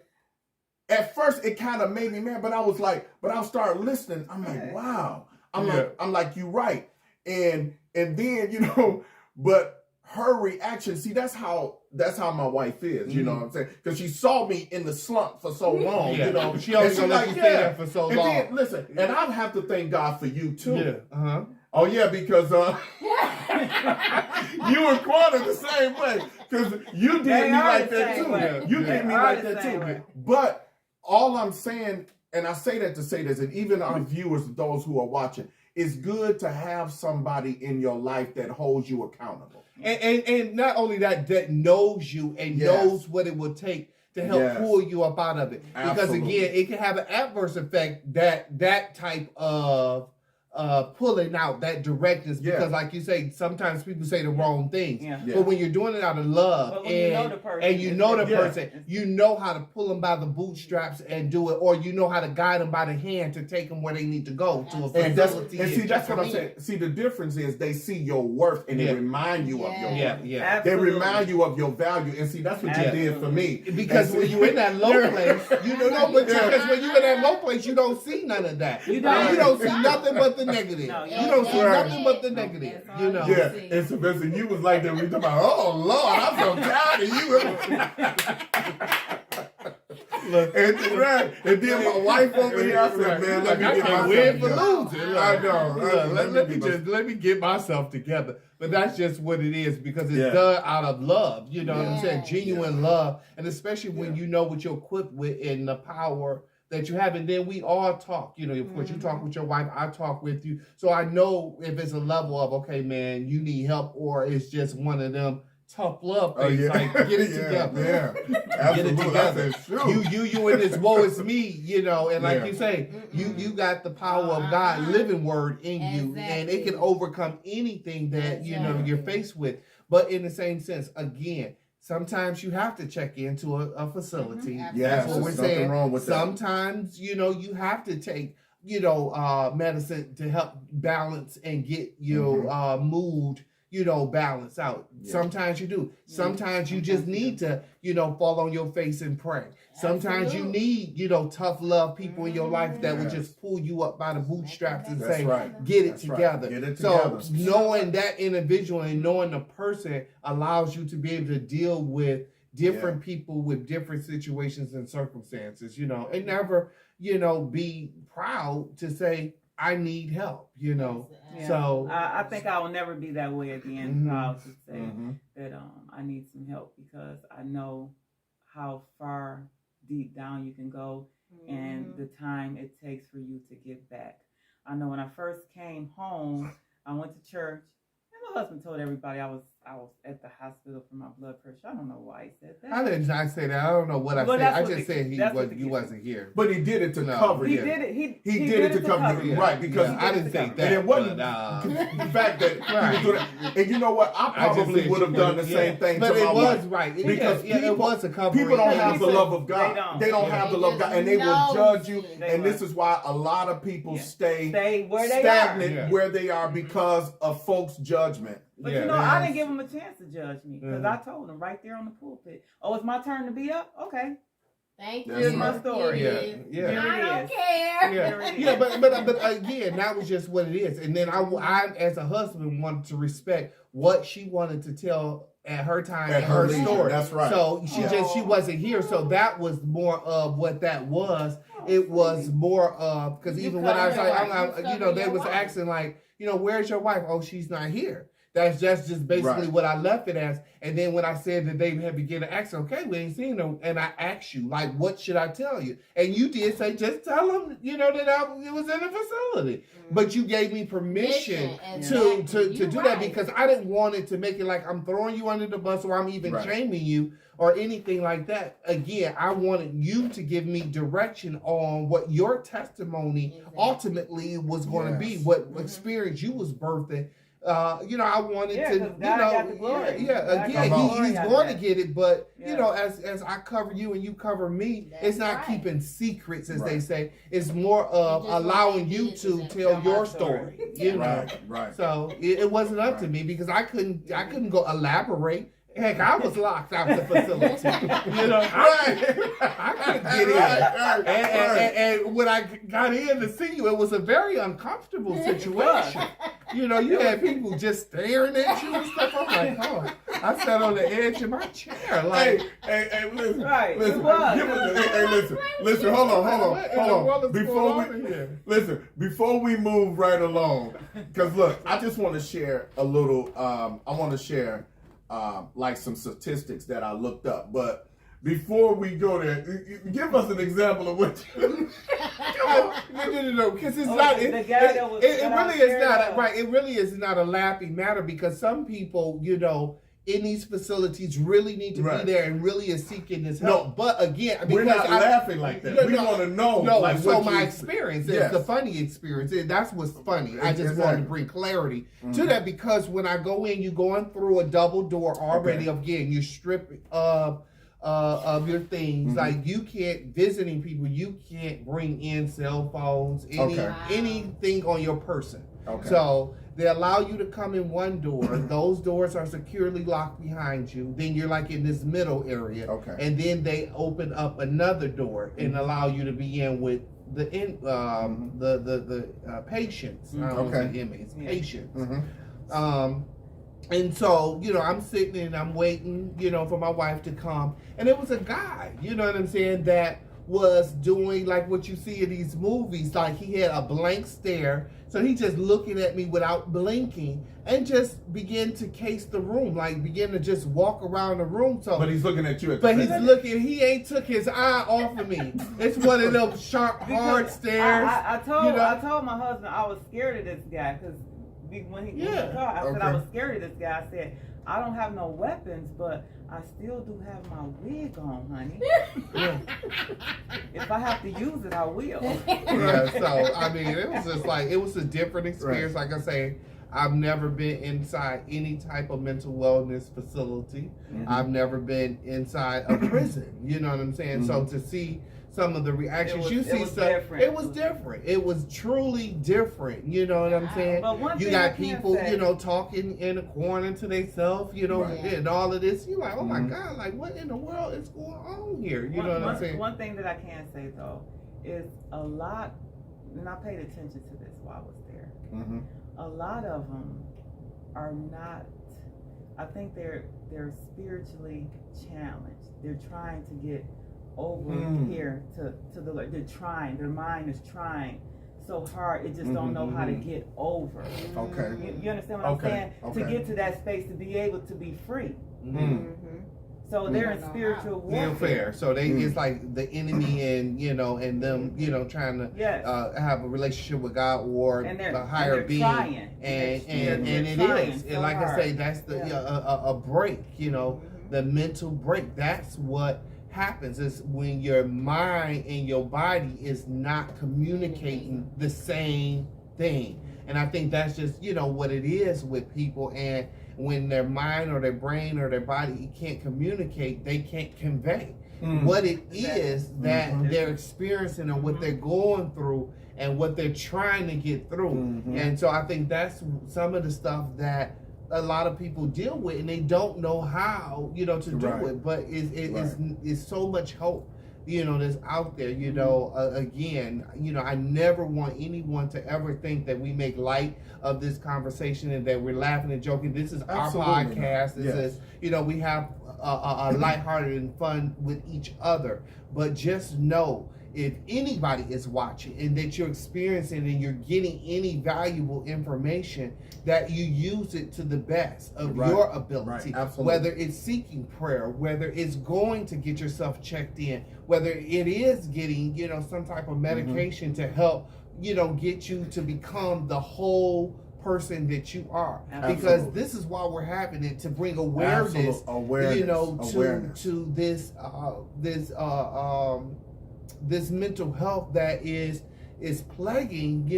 at first it kind of made me mad. But I was like, but I started listening. I'm like, wow. I'm like, you right. And then, you know, but her reaction, see, that's how my wife is. You know what I'm saying? Because she saw me in the slump for so long. Yeah. You know, She always and gonna let you stay there for so and long. then, listen, and I have to thank God for you too. Yeah. Uh-huh. Oh yeah, because you and Quanta the same way. Because you did me like that too. way. You Yeah. did me They are like the that same too. way. But all I'm saying, and I say that to say this, and even our viewers, those who are watching, it's good to have somebody in your life that holds you accountable. And not only that, that knows you and Yes. knows what it will take to help Yes. pull you up out of it. Because Absolutely. again, it can have an adverse effect, that type of pulling out, that directness, Yeah. because like you say, sometimes people say the wrong things. Yeah. Yeah. But when you're doing it out of love But when you know the person, and you it's know the different. person, you know how to pull them by the bootstraps and do it, or you know how to guide them by the hand to take them where they need to go to a And facility. see, that's what I'm saying. See, the difference is they see your worth and Yeah. they remind you of your worth. Yeah, yeah. They Absolutely. remind you of your value. And see, that's what you did for me. Because And when see- you're in that low place, you don't know, but because when you're in that low place, you don't see none of that. You don't. You don't see nothing but the negative. No, You don't see Right. nothing but the negative. That's You all know. you Yeah, see. and Sylvester, you was like that. We talking about, oh Lord, I'm so tired of you. And right, and then my wife over here, I said, man, let me I get can't myself win for together. losing. I know. Look, let me get myself together. But that's just what it is, because it's Yeah. done out of love. You know what I'm saying? Yeah. Genuine love, and especially when Yeah. you know what you're equipped with and the power that you have. And then we all talk. You know, of course, you talk with your wife. I talk with you, so I know if it's a level of, okay, man, you need help, or it's just one of them tough love Oh, things. yeah. Like, get it Yeah, together. yeah. Get it Absolutely. together. That's true. You in this woe is me, you know, and like Yeah. you say, you got the power of God, living word in you, and it can overcome anything that you know you're faced with. But in the same sense, again, sometimes you have to check into a facility. Mhm. Yes, That's what we're there's nothing saying. wrong with that. Sometimes you know you have to take medicine to help balance and get your mood balance out. Yeah. Sometimes you do. Sometimes you just need to fall on your face and pray. Sometimes you need tough love people in your life that will Yes. just pull you up by the bootstraps and That's say, right. get it That's right. together. Get it So together. knowing that individual and knowing the person allows you to be able to deal with different people with different situations and circumstances, and never, be proud to say, I need help, Yeah. So I think I will never be that way again. Mhm. Proud to say Mhm. that I need some help because I know how far deep down you can go and the time it takes for you to get back. I know when I first came home, I went to church, and my husband told everybody I was at the hospital for my blood pressure. I don't know why he said that. I did not say that. I don't know what I Well, said. that's I what just the- said that's what the you kid wasn't here. But he did it to No. cover He you. did it. He did it to cover you, Yeah. right? Because Yeah, I didn't think that. and it wasn't but, the fact that he was doing that. And you know what? I I just probably said would have you done the would've- same thing But to it my was wife. right. Because it was a covering. People don't Yeah, have the people- love of God. they don't. They don't Yeah. have the love of God, and they will Nosy. judge you. They And will. this is why a lot of people Yeah. stay Stay where they stagnant are. Yeah. where they are because of folks' judgment. But Yeah, I that's- didn't give him a chance to judge me because I told him right there on the pulpit, "Oh, it's my turn to be up. Okay, Thank you. That's here's my right. story. Yeah, It is. yeah. Here I it don't is. care. Here it is. Yeah, but again, that was just what it is. And then I as a husband wanted to respect what she wanted to tell at her time At and her her leisure, story. that's right. So Yeah. she wasn't here. So that was more of what that was. It was more of because You even when I was cover like, your wife. You cover they your was wife. asking like, where's your wife? Oh, she's not here. That's just basically Right. what I left it as. And then when I said that they had begun to ask, okay, we ain't seen them. And I asked you, like, what should I tell you? And you did say, just tell them, that it was in a facility. But you gave me permission Listen, to exactly. do You're that right. because I didn't want it to make it like I'm throwing you under the bus or I'm even Right. shaming you or anything like that. Again, I wanted you to give me direction on what your testimony Exactly. ultimately was going to be, Yes. what experience you was birthing. I wanted Yeah, to, 'cause God got the glory. yeah. God Again, got the he's glory out of going to that. get it, but Yeah. as I cover you and you cover me, That's it's not right. keeping secrets, as they Right. say. It's more of You just allowing want you to to just tell tell your my story. story. You know. Right, right. So it wasn't up to Right. me because I couldn't go elaborate. Heck, I was locked out the facility. I couldn't get in. Right, right. And when I got in to see you, it was a very uncomfortable situation. You had people just staring at you and stuff. I'm like, oh, I sat on the edge of my chair. Like, Hey, listen. Right, Listen, it was. give us- hey, listen, hold what in the world on. is Before going on we, here? before we move right along, because look, I just want to share a little, I want to share, like some statistics that I looked up, but before we go there, give us an example of what you, No, because it's Oh, not. the It, guy that was- it that I really was is scared not of. right. It really is not a laughing matter because some people, in these facilities, really need to Right. be there and really is seeking this No. help. But again, we're because not laughing like that. No, We no, want to know. No, like, so what my you- experience is Yes. the funny experience. That's what's funny. I just Exactly. wanted to bring clarity Mm-hmm. to that because when I go in, you're going through a double door already. Okay. Again, you're stripping of your things. Mhm. Like you can't visiting people. You can't bring in cell phones, Okay. anything on your person. Okay. So they allow you to come in one door. Those doors are securely locked behind you. Then you're like in this middle area. Okay. And then they open up another door and allow you to be in with the patients. I don't want to Okay. say inmates, Yeah. patients. Mhm. And so, I'm sitting and I'm waiting, for my wife to come. And it was a guy, you know what I'm saying, that was doing like what you see in these movies. Like he had a blank stare. So he just looking at me without blinking and just began to case the room, like begin to just walk around the room. So But he's looking at you at but the he's same looking, he ain't took his eye off of me. It's one of them sharp, hard Because stares. I told you know? I told my husband I was scared of this guy because when he Yeah. called, I said Okay. I was scared of this guy. I said I don't have no weapons, but I still do have my wig on, honey. Yeah. If I have to use it, I will. Yeah, so I mean, it was just like it was a different experience. Like I say, I've never been inside any type of mental wellness facility. I've never been inside a prison. You know what I'm saying? So to see some of the reactions It you was- see, it was stuff, different. it was different. It was truly different. You know what I'm saying? But one You thing I got can people, say- talking in a corner to themselves, Right. and all of this. You're like, oh my Mhm. God, like what in the world is going on here? You know what I'm saying? One thing that I can say though is a lot, and I paid attention to this while I was there. Mhm. A lot of them are not. I think they're spiritually challenged. They're trying to get over here to the Lord. They're trying. Their mind is trying so hard. It just don't know how to get over. Okay. You understand what I'm saying? To get to that space, to be able to be free. So they're in spiritual warfare. So it's like the enemy and and them trying to have a relationship with God or a higher being, and it is. And like I say, that's a break. The mental break. That's what happens is when your mind and your body is not communicating the same thing. And I think that's just what it is with people. And when their mind or their brain or their body can't communicate, they can't convey what it is that they're experiencing and what they're going through and what they're trying to get through. And so I think that's some of the stuff that a lot of people deal with, and they don't know how to do it. But it's so much hope that's out there. Again, I never want anyone to ever think that we make light of this conversation and that we're laughing and joking. This is our podcast. This is, we have a lighthearted and fun with each other. But just know, if anybody is watching and that you're experiencing and you're getting any valuable information, that you use it to the best of your ability. Whether it's seeking prayer, whether it's going to get yourself checked in, whether it is getting, some type of medication to help, get you to become the whole person that you are. Because this is why we're having it, to bring awareness. To this mental health that is plaguing,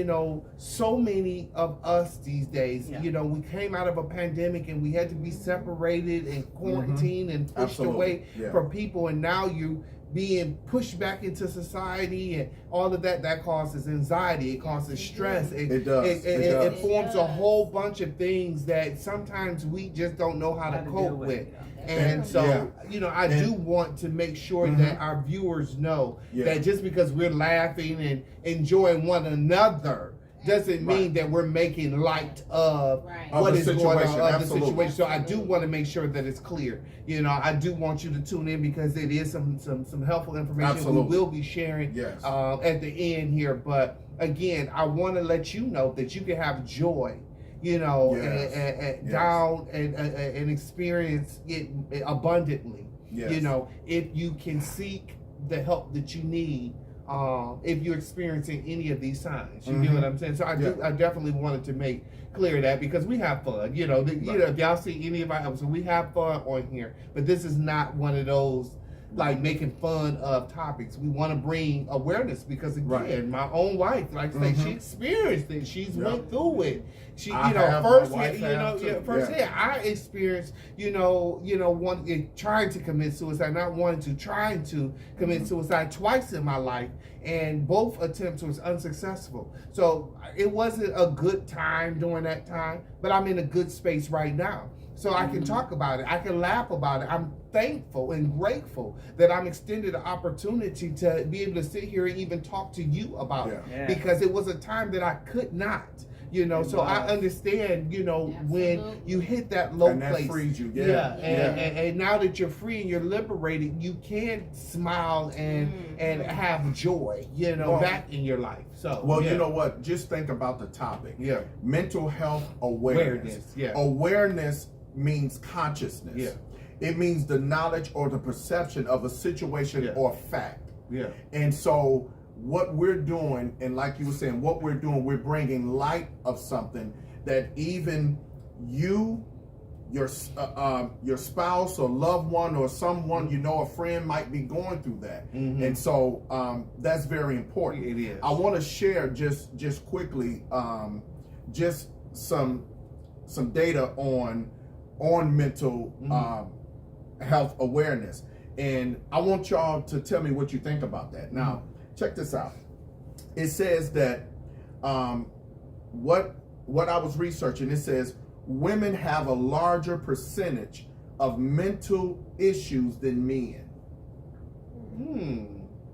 so many of us these days. We came out of a pandemic and we had to be separated and quarantined and pushed away from people, and now you being pushed back into society and all of that causes anxiety, it causes stress. It does. It forms a whole bunch of things that sometimes we just don't know how to cope with. And so, I do want to make sure that our viewers know that just because we're laughing and enjoying one another doesn't mean that we're making light of what is going on, of the situation. So I do want to make sure that it's clear. I do want you to tune in because it is some helpful information we will be sharing at the end here. But again, I want to let you know that you can have joy, down and experience it abundantly. If you can seek the help that you need. If you're experiencing any of these signs, you know what I'm saying. So I definitely wanted to make clear that because we have fun. If y'all see any of our episodes, we have fun on here. But this is not one of those like making fun of topics. We want to bring awareness because again, my own wife, like I say, she experienced it. She's went through it. She, firsthand, I experienced, trying to commit suicide, not wanting to, trying to commit suicide twice in my life, and both attempts was unsuccessful. So it wasn't a good time during that time, but I'm in a good space right now. So I can talk about it. I can laugh about it. I'm thankful and grateful that I'm extended the opportunity to be able to sit here and even talk to you about it. Because it was a time that I could not. So I understand, when you hit that low place. That frees you. And now that you're free and you're liberated, you can smile and have joy, back in your life. So you know what? Just think about the topic. Mental health awareness. Awareness means consciousness. It means the knowledge or the perception of a situation or fact. And so what we're doing, and like you were saying, we're bringing light of something that even you, your spouse or loved one or someone, a friend might be going through that. And so that's very important. It is. I want to share just quickly just some data on mental health awareness, and I want y'all to tell me what you think about that. Now, check this out. It says that what I was researching, it says women have a larger percentage of mental issues than men.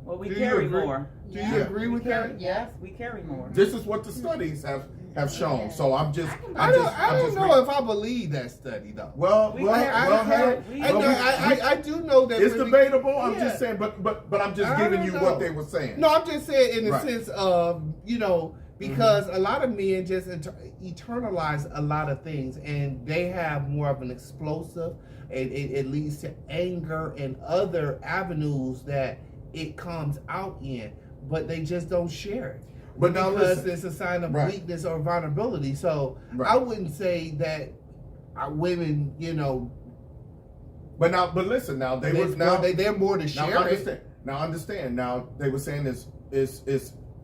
Well, we carry more. Do you agree with that? Yes, we carry more. This is what the studies have have shown. So I'm just, I don't know if I believe that study though. I do know that it's debatable. I'm just saying, but I'm just giving you what they were saying. No, I'm just saying in the sense of, because a lot of men just eternalize a lot of things, and they have more of an explosive. It leads to anger and other avenues that it comes out in, but they just don't share it. But because it's a sign of weakness or vulnerability. So I wouldn't say that women, But listen, now they're more to share it. Now understand. Now they were saying is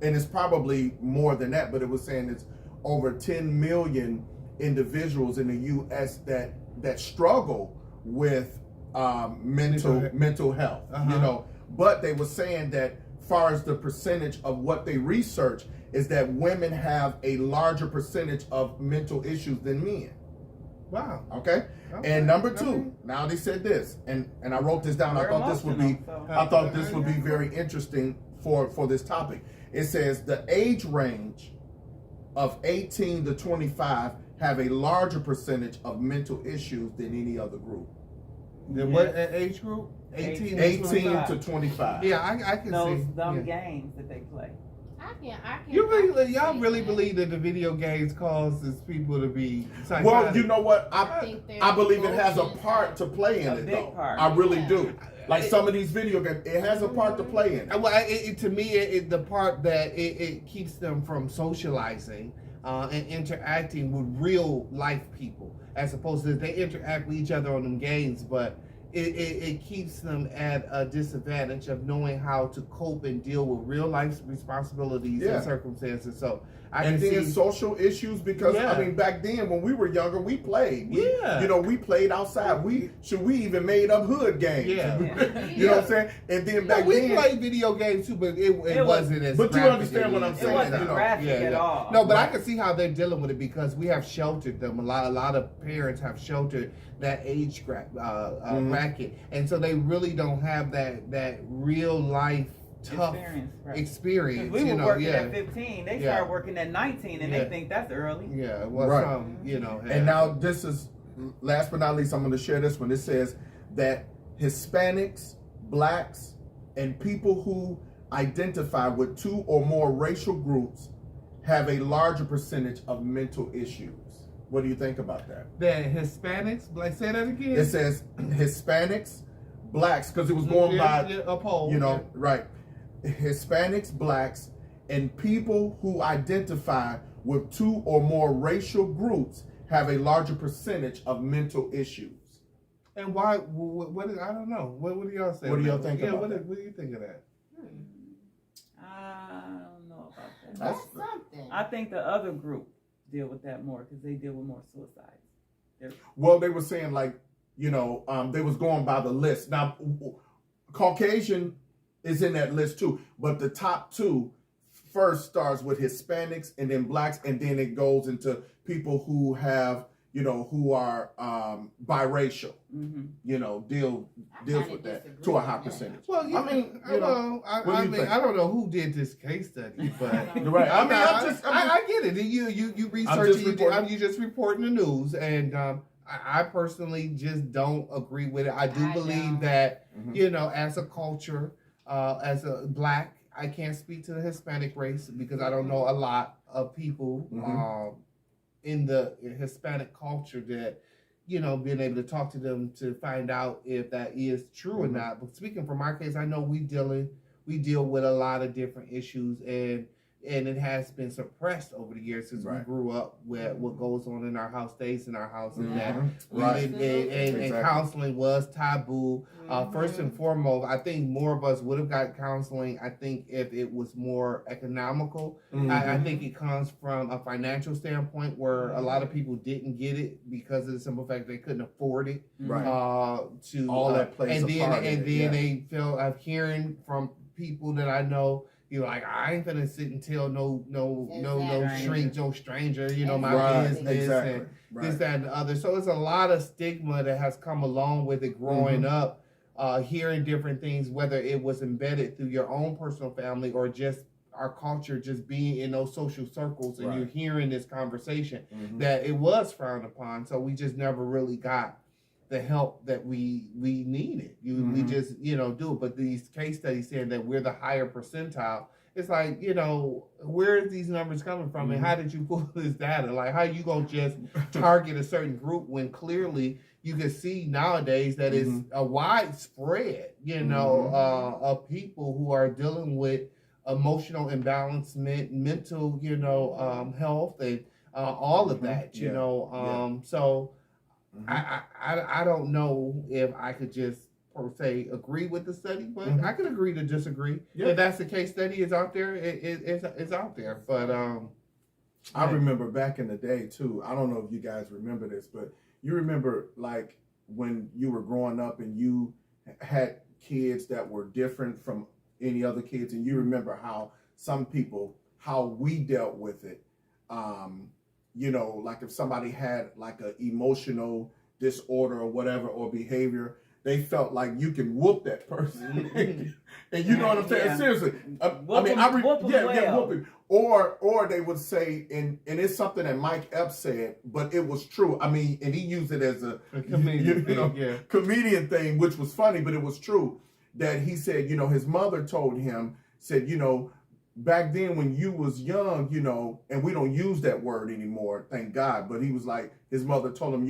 and it's probably more than that, but it was saying it's over 10 million individuals in the U.S. that struggle with mental health. But they were saying that far as the percentage of what they research is that women have a larger percentage of mental issues than men. Wow. Okay. And number two, now they said this, and I wrote this down. I thought this would be very interesting for this topic. It says the age range of 18 to 25 have a larger percentage of mental issues than any other group. Then what age group? 18 to 25. Yeah, I can see those dumb games that they play. Y'all really believe that the video games causes people to be psychotic? Well, you know what? I believe it has a part to play in it, though. Part. I really do. Like some of these video games, it has a part to play in it. Well, to me, the part that it keeps them from socializing and interacting with real life people, as opposed to they interact with each other on them games, but it keeps them at a disadvantage of knowing how to cope and deal with real life responsibilities and circumstances. So I can see social issues because I mean back then when we were younger we played. We played outside. We even made up hood games. You know what I'm saying? And then back then we played video games too, but it wasn't as. But you understand what I'm saying? It wasn't graphic at all. No, but I can see how they're dealing with it because we have sheltered them. A lot of parents have sheltered that age bracket, and so they really don't have that real life tough experience. We were working at 15. They start working at 19, and they think that's early. Yeah, well, And now this is last but not least. I'm going to share this one. It says that Hispanics, blacks, and people who identify with two or more racial groups have a larger percentage of mental issues. What do you think about that? That Hispanics, say that again. It says Hispanics, blacks, because it was going by a poll. Right. Hispanics, blacks, and people who identify with two or more racial groups have a larger percentage of mental issues. And why? What I don't know. What do y'all say? What do y'all think about that? What do you think of that? I don't know about that. That's something. I think the other group deal with that more because they deal with more suicides. Well, they were saying they was going by the list. Now, Caucasian is in that list too, but the top two first starts with Hispanics and then blacks, and then it goes into people who have, who are biracial, deals with that to a high percentage. Well, I don't know who did this case study, but right. I get it. You research, you just reporting the news, and I personally just don't agree with it. I do believe that as a culture, as a black, I can't speak to the Hispanic race because I don't know a lot of people in the Hispanic culture that, being able to talk to them to find out if that is true or not. But speaking from our case, I know we deal with a lot of different issues, and it has been suppressed over the years since we grew up with what goes on in our house stays in our house, and that and counseling was taboo. First and foremost, I think more of us would have got counseling. I think if it was more economical, I think it comes from a financial standpoint where a lot of people didn't get it because of the simple fact they couldn't afford it. All that plays a part. And then they feel I'm hearing from people that I know. I ain't gonna sit and tell no stranger, my business and this, that, and the other. So it's a lot of stigma that has come along with it growing up, hearing different things, whether it was embedded through your own personal family or just our culture, just being in those social circles and Right. you're hearing this conversation, Mhm. that it was frowned upon. So we just never really got the help that we needed. We Mhm. just, do it. But these case studies saying that we're the higher percentile, it's like, where are these numbers coming from, and how did you pull this data? Like, how you gonna just target a certain group when clearly you can see nowadays that it's a widespread, of people who are dealing with emotional imbalancement, mental, health, and all of that, So I don't know if I could just per se agree with the study, but I could agree to disagree. Yeah. If that's the case study is out there, it's out there. But I remember back in the day too. I don't know if you guys remember this, but you remember like when you were growing up and you had kids that were different from any other kids, and you remember how we dealt with it. Like if somebody had like an emotional disorder or whatever, or behavior, they felt like you can whoop that person. And you know what I'm saying? Yeah. Seriously. Whoop him. Or they would say, and it's something that Mike Epps said, but it was true. I mean, and he used it as a comedian thing, which was funny, but it was true. That he said, his mother told him, said, back then when you was young, and we don't use that word anymore, thank God. But he was like, his mother told him,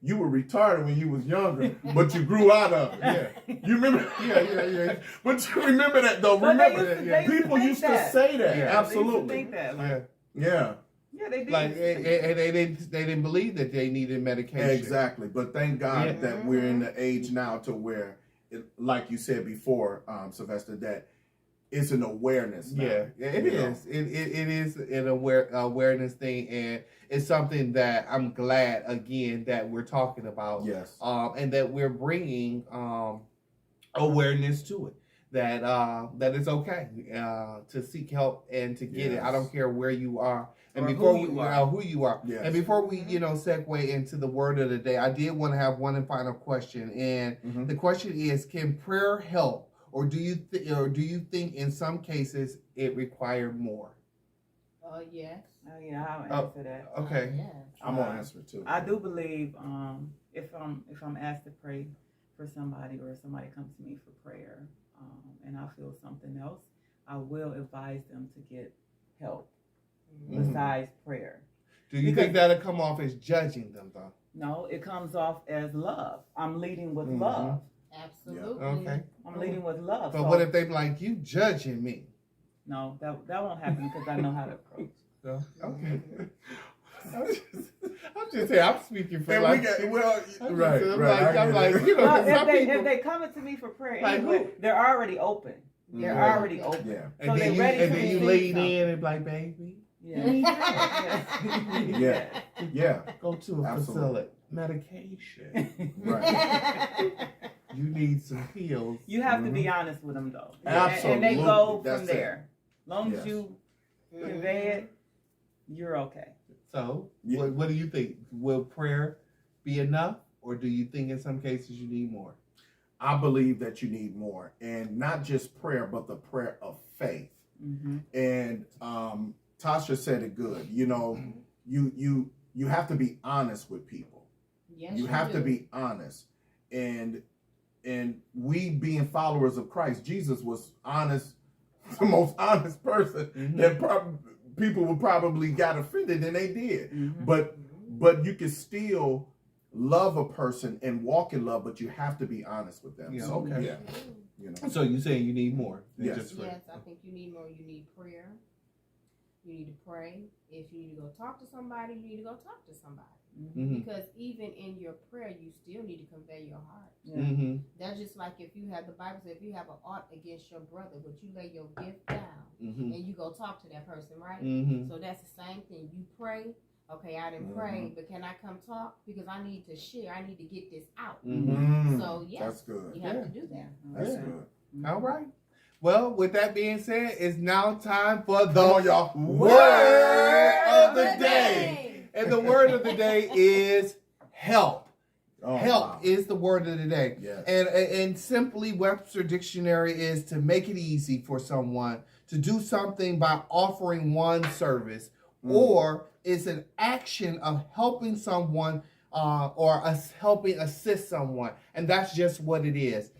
you were retarded when you was younger, but you grew out of it. Yeah. You remember? Yeah. But you remember that though. But Remember they people used to say that. Yeah. Absolutely. They used to think that. Yeah. Yeah, they did. Like, and they didn't believe that they needed medication. Exactly. But thank God that we're in the age now to where, like you said before, Sylvester, that it's an awareness now. Yeah, it is. It is an awareness thing, and it's something that I'm glad again that we're talking about. Yes. And that we're bringing awareness to it. That it's okay to seek help and to get it. I don't care where you are. And before who you are. Yes. And before we, segue into the word of the day, I did want to have one final question. And the question is, can prayer help? Or do you think in some cases it required more? Yes. Oh yeah, I'll answer that. Okay. Yes. I'm gonna answer it too. I do believe if I'm asked to pray for somebody, or somebody comes to me for prayer, and I feel something else, I will advise them to get help besides prayer. Do you think that'll come off as judging them though? No, it comes off as love. I'm leading with love. Absolutely. Okay. I'm leading with love. But So, what if they be like, you judging me? no, that won't happen because I know how to approach. So, okay. I'm just saying, I'm speaking for And like, we got I'm right. like, Well, some people, if they coming to me for prayer, Like anyway, who? they're already open. They're already open. Yeah. and so then they're ready to you receive lean something. in and be like, baby, Yeah. Yeah. go to a Absolutely. facility. Medication. Right. You need some pills. You have to be honest with them though. Absolutely. And they go That's from it. there. Long Yes. as you convey it, you're okay. So, Yeah. what do you think? Will prayer be enough, or do you think in some cases you need more? I believe that you need more, and not just prayer, but the prayer of faith. Mm-hmm. And Tasha said it good. You have to be honest with people. Yes, You have to do. be honest, and we being followers of Christ, Jesus was honest, the most honest person that people would probably got offended, and they did. Mm-hmm. But you can still love a person and walk in love, but you have to be honest with them. Yeah, So, okay. yeah, So you saying you need more? Than Yes. just Yes, I think you need more. You need prayer. You need to pray. If you need to go talk to somebody, you need to go talk to somebody. Mm-hmm. Because even in your prayer, you still need to convey your heart. Yeah. Mm-hmm. That's just like if you have the Bible says if you have an ought against your brother, but you lay your gift down Mm-hmm. and you go talk to that person, right? Mm-hmm. So that's the same thing. You pray. Okay, I didn't pray, but can I come talk? Because I need to share. I need to get this out. Mm-hmm. So yes, that's good. you have to do that. That's Yeah. good. All right. Well, with that being said, it's now time for the Come on, y'all. word of the day. And the word of the day is help. Oh, Help wow. is the word of the day. Yes. And simply Webster Dictionary is to make it easy for someone to do something by offering one service, or it's an action of helping someone or us helping assist someone. And that's just what it is.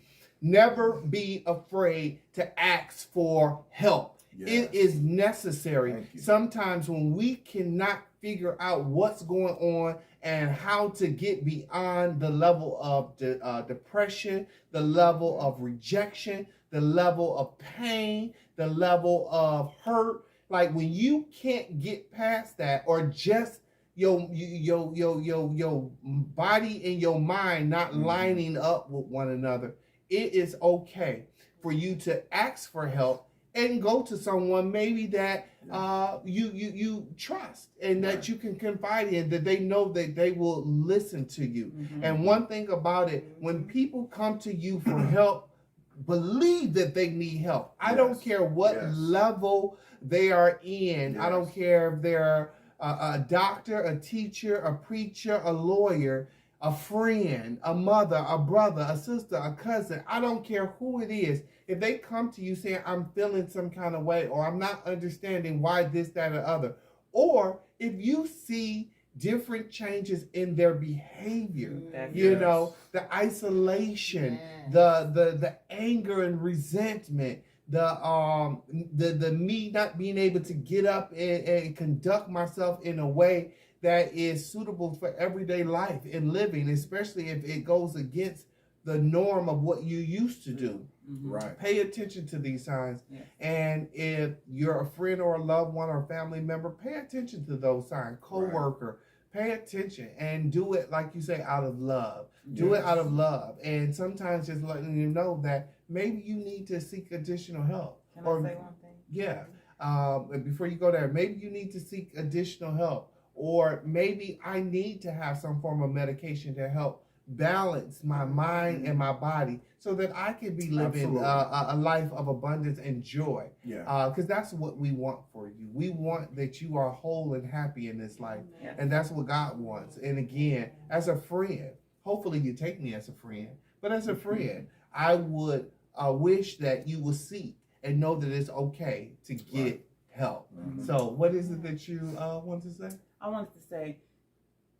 Never be afraid to ask for help. Yes. It is necessary. Sometimes when we cannot figure out what's going on and how to get beyond the level of depression, the level of rejection, the level of pain, the level of hurt, like when you can't get past that, or just your body and your mind not lining up with one another, it is okay for you to ask for help and go to someone maybe that you trust and that you can confide in, that they know that they will listen to you. And one thing about it, when people come to you for help, believe that they need help. I don't care what level they are in. I don't care if they're a doctor, a teacher, a preacher, a lawyer, a friend, a mother, a brother, a sister, a cousin. I don't care who it is. If they come to you saying, I'm feeling some kind of way, or I'm not understanding why this, that, or other, or if you see different changes in their behavior, you know, the isolation, the anger and resentment, the me not being able to get up and conduct myself in a way that is suitable for everyday life and living, especially if it goes against the norm of what you used to do. Right. Pay attention to these signs. And if you're a friend or a loved one or a family member, pay attention to those signs. Co-worker, pay attention and do it, like you say, out of love. Do it out of love. And sometimes just letting you know that maybe you need to seek additional help. Can I say one thing? Yeah. Before you go there, maybe you need to seek additional help. Or maybe I need to have some form of medication to help balance my mind and my body so that I can be living a life of abundance and joy. Because that's what we want for you. We want that you are whole and happy in this life. And that's what God wants. And again, as a friend, hopefully you take me as a friend, but as a friend, I would wish that you will seek and know that it's okay to get help. So what is it that you want to say? I wanted to say,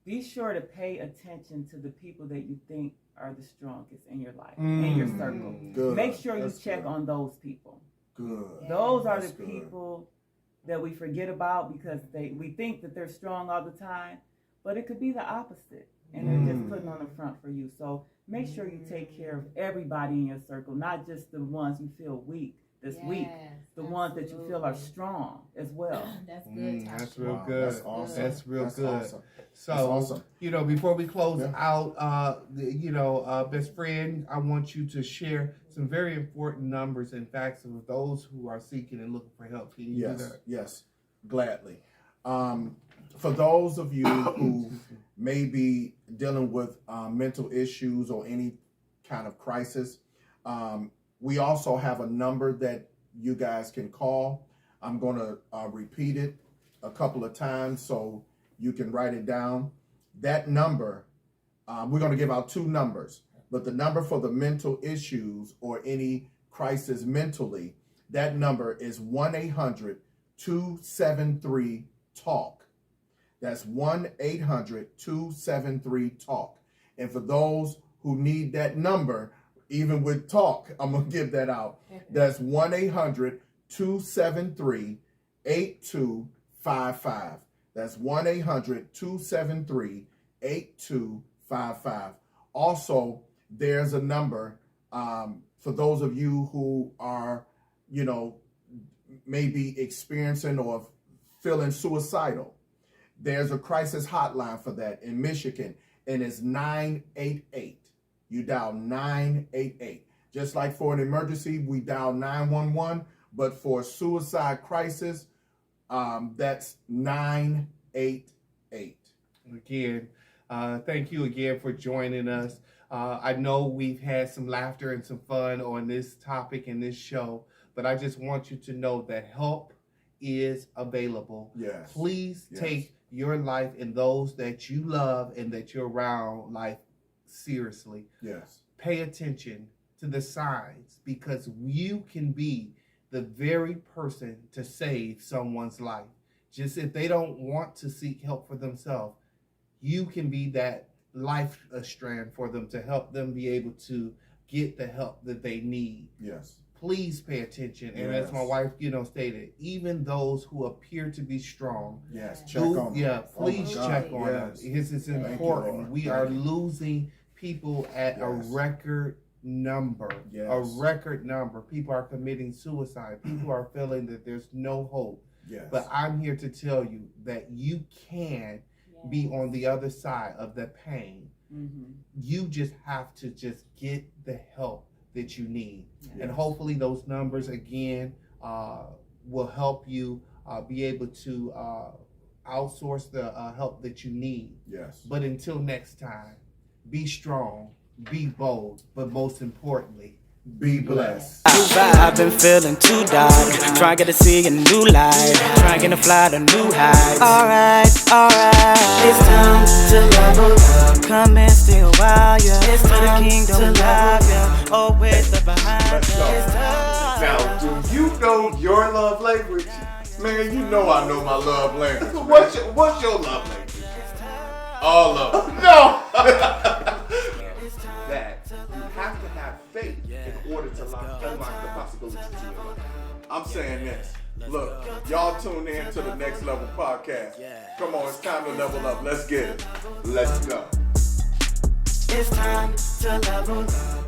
be sure to pay attention to the people that you think are the strongest in your life, in your circle. Good. Make sure you check on those people. Good. Those are the people that we forget about because we think that they're strong all the time, but it could be the opposite, and they're just putting on the front for you. So make sure you take care of everybody in your circle, not just the ones you feel weak this week, the ones that you feel are strong as well. That's good. That's real good. That's awesome. That's real good. Awesome. So, awesome. You know, before we close out, best friend, I want you to share some very important numbers and facts of those who are seeking and looking for help. Can you do that? Yes, gladly. For those of you who may be dealing with mental issues or any kind of crisis, we also have a number that you guys can call. I'm going to repeat it a couple of times so you can write it down. That number, we're going to give out two numbers, but the number for the mental issues or any crisis mentally, that number is 1-800-273-TALK. That's 1-800-273-TALK. And for those who need that number, even with talk, I'm going to give that out. That's 1-800-273-8255. That's 1-800-273-8255. Also, there's a number for those of you who are, maybe experiencing or feeling suicidal. There's a crisis hotline for that in Michigan, and it's 988. You dial 988. Just like for an emergency, we dial 911, but for a suicide crisis, that's 988. Again, thank you again for joining us. I know we've had some laughter and some fun on this topic in this show, but I just want you to know that help is available. Yes. Please take your life and those that you love and that you're around life seriously. Yes. Pay attention to the signs because you can be the very person to save someone's life. Just if they don't want to seek help for themselves, you can be that life strand for them to help them be able to get the help that they need. Yes. Please pay attention. And as my wife, stated, even those who appear to be strong. Yes. Check on them. Please check on them. It's important. We are losing people at a record number. Yes. A record number. People are committing suicide. People are feeling that there's no hope. Yes. But I'm here to tell you that you can be on the other side of the pain. Mm-hmm. You just have to just get the help that you need. Yes. And hopefully those numbers again will help you be able to outsource the help that you need. Yes. But until next time, be strong, be bold, but most importantly, be blessed. I've been feeling too dark, trying to see a new light, trying to fly to new heights. Alright, it's time to level up, come and still while you. It's for the kingdom love you, always the behind Let's go. us. Now, do you know your love language? Man, you know I know my love language. What's your love language? All of them. No! That you have to have faith in order to unlock the possibilities in your life. I'm saying this. Look, y'all tune in to the Next Level Podcast. Come on, it's time to level up. Let's get it. Let's go. It's time to level up.